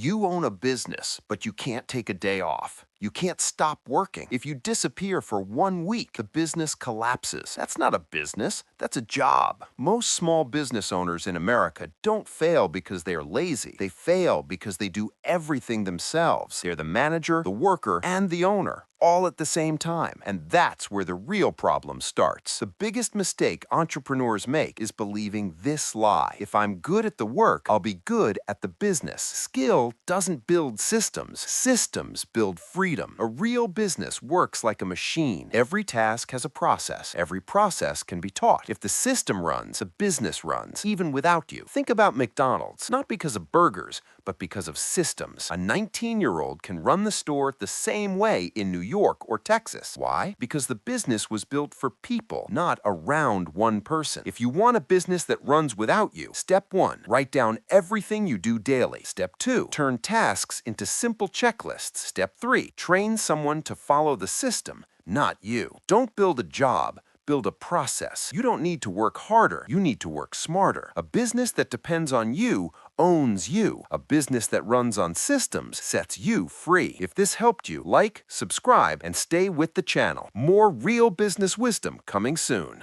You own a business, but you can't take a day off. You can't stop working. If you disappear for 1 week, the business collapses. That's not a business, that's a job. Most small business owners in America don't fail because they are lazy. They fail because they do everything themselves. They're the manager, the worker, and the owner, all at the same time. And that's where the real problem starts. The biggest mistake entrepreneurs make is believing this lie. If I'm good at the work, I'll be good at the business. Skill doesn't build systems. Systems build freedom. A real business works like a machine. Every task has a process. Every process can be taught. If the system runs, a business runs, even without you. Think about McDonald's, not because of burgers, but because of systems. A 19-year-old can run the store the same way in New York or Texas. Why? Because the business was built for people, not around one person. If you want a business that runs without you, step 1, write down everything you do daily. Step 2, turn tasks into simple checklists. Step 3, train someone to follow the system, not you. Don't build a job. Build a process. You don't need to work harder. You need to work smarter. A business that depends on you owns you. A business that runs on systems sets you free. If this helped you, like, subscribe, and stay with the channel. More real business wisdom coming soon.